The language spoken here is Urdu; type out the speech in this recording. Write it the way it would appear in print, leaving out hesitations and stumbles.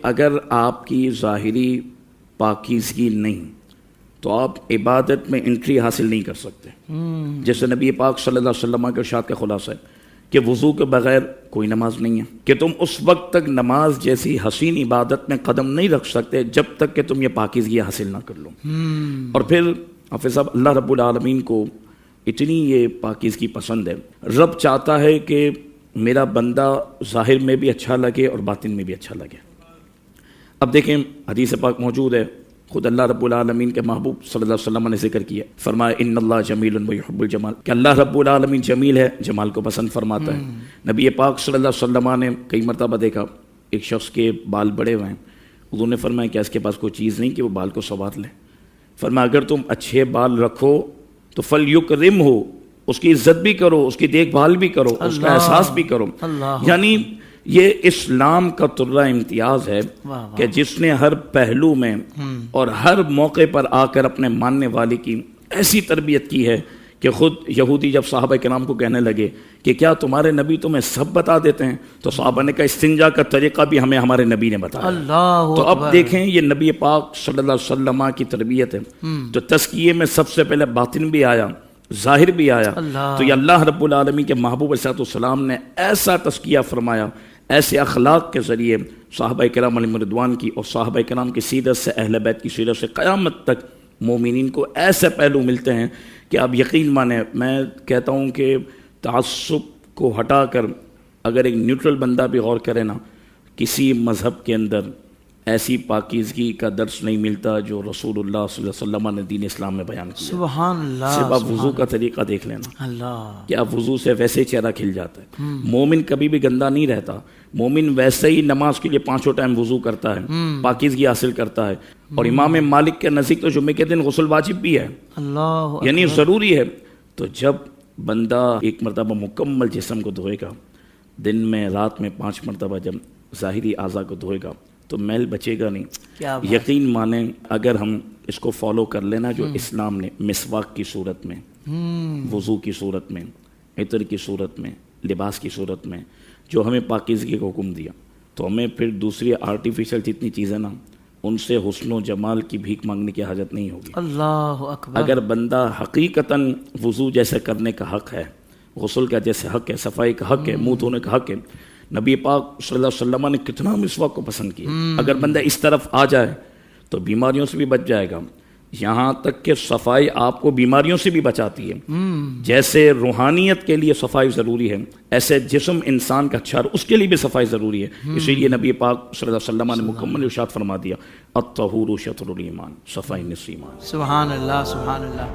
اگر آپ کی ظاہری پاکیزگی نہیں تو آپ عبادت میں انٹری حاصل نہیں کر سکتے. جیسے نبی پاک صلی اللہ علیہ وسلم کے ارشاد کا خلاصہ ہے کہ وضو کے بغیر کوئی نماز نہیں ہے، کہ تم اس وقت تک نماز جیسی حسین عبادت میں قدم نہیں رکھ سکتے جب تک کہ تم یہ پاکیزگی حاصل نہ کر لو. اور پھر حافظ صاحب، اللہ رب العالمین کو اتنی یہ پاکیزگی پسند ہے، رب چاہتا ہے کہ میرا بندہ ظاہر میں بھی اچھا لگے اور باطن میں بھی اچھا لگے. اب دیکھیں حدیث پاک موجود ہے، خود اللہ رب العالمین کے محبوب صلی اللہ علیہ وسلم نے ذکر کیا، فرمایا ان اللہ جمیل ویحب الجمال، کہ اللہ رب العالمین جمیل ہے، جمال کو پسند فرماتا ہے. نبی پاک صلی اللہ علیہ وسلم نے کئی مرتبہ دیکھا ایک شخص کے بال بڑے ہوئے ہیں، حضور نے فرمایا کہ اس کے پاس کوئی چیز نہیں کہ وہ بال کو سنوار لے. فرمایا اگر تم اچھے بال رکھو تو فلیکرم ہو، اس کی عزت بھی کرو، اس کی دیکھ بھال بھی کرو، اس کا احساس بھی کرو. یعنی یہ اسلام کا طرہ امتیاز ہے کہ جس نے ہر پہلو میں اور ہر موقع پر آ کر اپنے ماننے والے کی ایسی تربیت کی ہے کہ خود یہودی جب صحابہ کرام کو کہنے لگے کہ کیا تمہارے نبی تمہیں سب بتا دیتے ہیں، تو صحابہ نے کہا استنجا کا طریقہ بھی ہمیں ہمارے نبی نے بتایا. تو اب دیکھیں یہ نبی پاک صلی اللہ علیہ وسلم کی تربیت ہے. تو تزکیے میں سب سے پہلے باطن بھی آیا، ظاہر بھی آیا. تو یہ اللہ رب العالمین کے محبوب علیہ السلام نے ایسا تزکیہ فرمایا، ایسے اخلاق کے ذریعے صحابہ کرام علیہم رضوان کی اور صحابہ کرام کی سیرت سے، اہل بیت کی سیرت سے قیامت تک مومنین کو ایسے پہلو ملتے ہیں کہ آپ یقین مانیں. میں کہتا ہوں کہ تعصب کو ہٹا کر اگر ایک نیوٹرل بندہ بھی غور کرے نا، کسی مذہب کے اندر ایسی پاکیزگی کا درس نہیں ملتا جو رسول اللہ صلی اللہ علیہ وسلم نے دین اسلام میں بیان کیا. سبحان اللہ. صرف آپ وضو کا طریقہ دیکھ لینا، اللہ کہ آپ وضو سے ویسے چہرہ کھل جاتا ہے. مومن کبھی بھی گندا نہیں رہتا، مومن ویسے ہی نماز کے لیے 5 ٹائم وضو کرتا ہے، پاکیزگی حاصل کرتا ہے. اور امام مالک کے نزدیک تو جمعے کے دن غسل واجب بھی ہے، اللہ یعنی ضروری ہے. تو جب بندہ ایک مرتبہ مکمل جسم کو دھوئے گا، دن میں رات میں 5 مرتبہ جب ظاہری اعضاء کو دھوئے گا تو میل بچے گا نہیں. یقین مانیں اگر ہم اس کو فالو کر لینا جو اسلام نے مسواک کی صورت میں، وضو کی صورت میں، عطر کی صورت میں، لباس کی صورت میں جو ہمیں پاکیزگی کا حکم دیا، تو ہمیں پھر دوسری آرٹیفیشل جتنی چیزیں نا ان سے حسن و جمال کی بھیک مانگنے کی حاجت نہیں ہوگی. اللہ اکبر. اگر بندہ حقیقتاً وضو جیسے کرنے کا حق ہے، غسل کا جیسے حق ہے، صفائی کا حق ہے، منہ دھونے کا حق ہے، نبی پاک صلی اللہ علیہ وسلم نے کتنا مسواک کو پسند کیا. اگر بندہ اس طرف آ جائے تو بیماریوں سے بھی بچ جائے گا. یہاں تک کہ صفائی آپ کو بیماریوں سے بھی بچاتی ہے. جیسے روحانیت کے لیے صفائی ضروری ہے، ایسے جسم انسان کا اچھا اس کے لیے بھی صفائی ضروری ہے. اسی لیے نبی پاک صلی اللہ علیہ وسلم نے مکمل ارشاد فرما دیا الطہور شطر الایمان، صفائی نصف ایمان. سبحان اللہ سبحان اللہ.